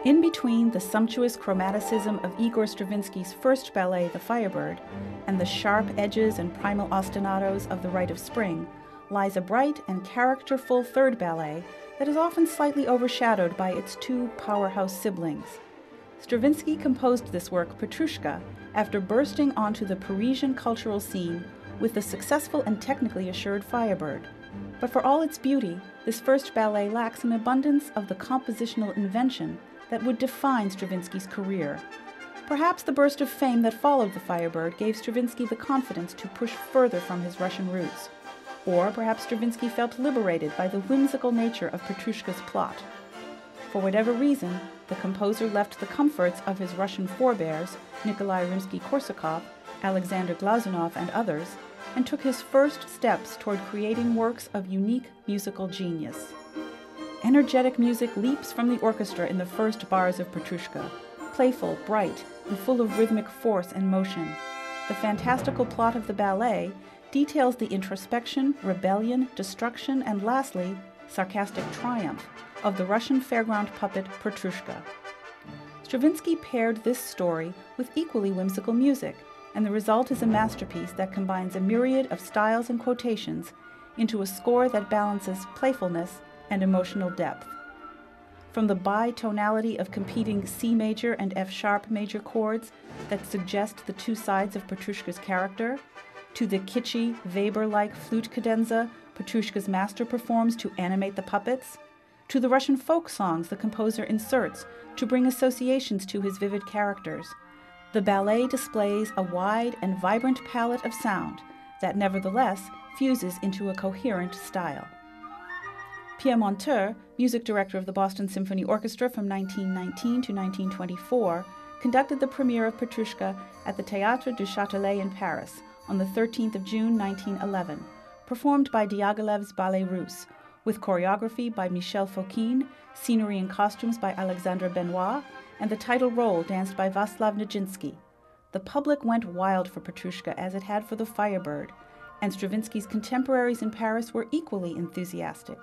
In between the sumptuous chromaticism of Igor Stravinsky's first ballet, The Firebird, and the sharp edges and primal ostinatos of The Rite of Spring, lies a bright and characterful third ballet that is often slightly overshadowed by its two powerhouse siblings. Stravinsky composed this work, Petrushka, after bursting onto the Parisian cultural scene with the successful and technically assured Firebird. But for all its beauty, this first ballet lacks an abundance of the compositional invention that would define Stravinsky's career. Perhaps the burst of fame that followed The Firebird gave Stravinsky the confidence to push further from his Russian roots. Or perhaps Stravinsky felt liberated by the whimsical nature of Petrushka's plot. For whatever reason, the composer left the comforts of his Russian forebears, Nikolai Rimsky-Korsakov, Alexander Glazunov, and others, and took his first steps toward creating works of unique musical genius. Energetic music leaps from the orchestra in the first bars of Petrushka, playful, bright, and full of rhythmic force and motion. The fantastical plot of the ballet details the introspection, rebellion, destruction, and lastly, sarcastic triumph of the Russian fairground puppet Petrushka. Stravinsky paired this story with equally whimsical music, and the result is a masterpiece that combines a myriad of styles and quotations into a score that balances playfulness and emotional depth. From the bitonality of competing C major and F sharp major chords that suggest the two sides of Petrushka's character, to the kitschy, Weber-like flute cadenza Petrushka's master performs to animate the puppets, to the Russian folk songs the composer inserts to bring associations to his vivid characters, the ballet displays a wide and vibrant palette of sound that nevertheless fuses into a coherent style. Pierre Monteur, music director of the Boston Symphony Orchestra from 1919 to 1924, conducted the premiere of Petrushka at the Théâtre du Châtelet in Paris on the 13th of June 1911, performed by Diaghilev's Ballets Russes, with choreography by Michel Fokine, scenery and costumes by Alexandre Benoit, and the title role danced by Václav Nijinsky. The public went wild for Petrushka as it had for The Firebird, and Stravinsky's contemporaries in Paris were equally enthusiastic.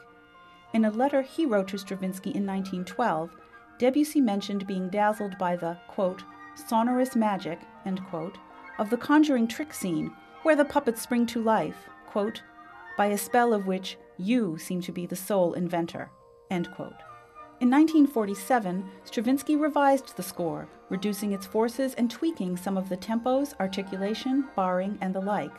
In a letter he wrote to Stravinsky in 1912, Debussy mentioned being dazzled by the, quote, sonorous magic, end quote, of the conjuring trick scene, where the puppets spring to life, quote, by a spell of which you seem to be the sole inventor, end quote. In 1947, Stravinsky revised the score, reducing its forces and tweaking some of the tempos, articulation, barring, and the like.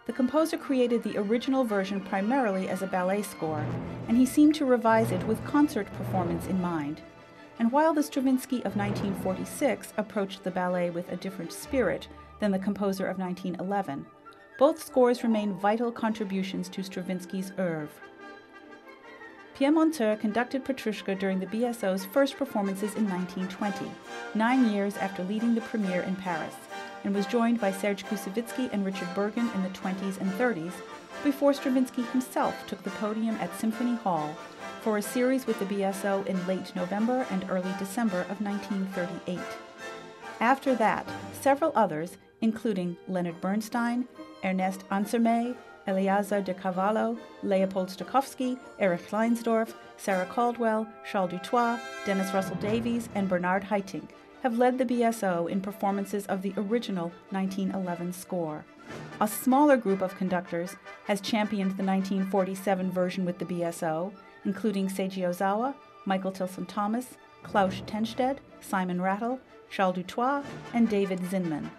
The composer created the original version primarily as a ballet score, and he seemed to revise it with concert performance in mind. And while the Stravinsky of 1946 approached the ballet with a different spirit than the composer of 1911, both scores remain vital contributions to Stravinsky's oeuvre. Pierre Monteur conducted Petrushka during the BSO's first performances in 1920, 9 years after leading the premiere in Paris, and was joined by Serge Koussevitzky and Richard Bergen in the 20s and 30s, before Stravinsky himself took the podium at Symphony Hall for a series with the BSO in late November and early December of 1938. After that, several others, including Leonard Bernstein, Ernest Ansermet, Eleazar de Cavallo, Leopold Stokowski, Erich Leinsdorf, Sarah Caldwell, Charles Dutoit, Dennis Russell Davies, and Bernard Haitink, have led the BSO in performances of the original 1911 score. A smaller group of conductors has championed the 1947 version with the BSO, including Seiji Ozawa, Michael Tilson Thomas, Klaus Tenstedt, Simon Rattle, Charles Dutoit, and David Zinman.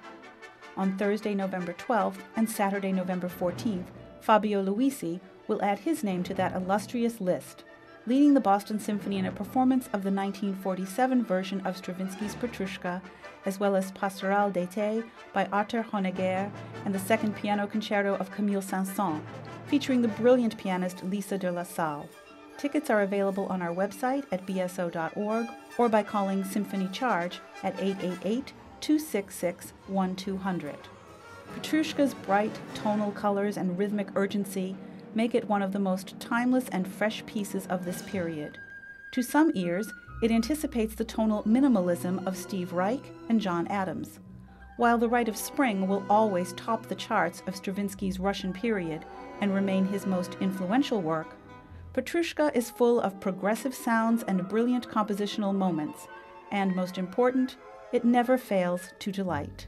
On Thursday, November 12th and Saturday, November 14th, Fabio Luisi will add his name to that illustrious list, leading the Boston Symphony in a performance of the 1947 version of Stravinsky's Petrushka, as well as Pastoral d'été by Arthur Honegger and the second piano concerto of Camille Saint-Saëns, featuring the brilliant pianist Lisa de la Salle. Tickets are available on our website at bso.org or by calling Symphony Charge at 888-266-1200. Petrushka's bright tonal colors and rhythmic urgency make it one of the most timeless and fresh pieces of this period. To some ears, it anticipates the tonal minimalism of Steve Reich and John Adams. While The Rite of Spring will always top the charts of Stravinsky's Russian period and remain his most influential work, Petrushka is full of progressive sounds and brilliant compositional moments, and most important, it never fails to delight.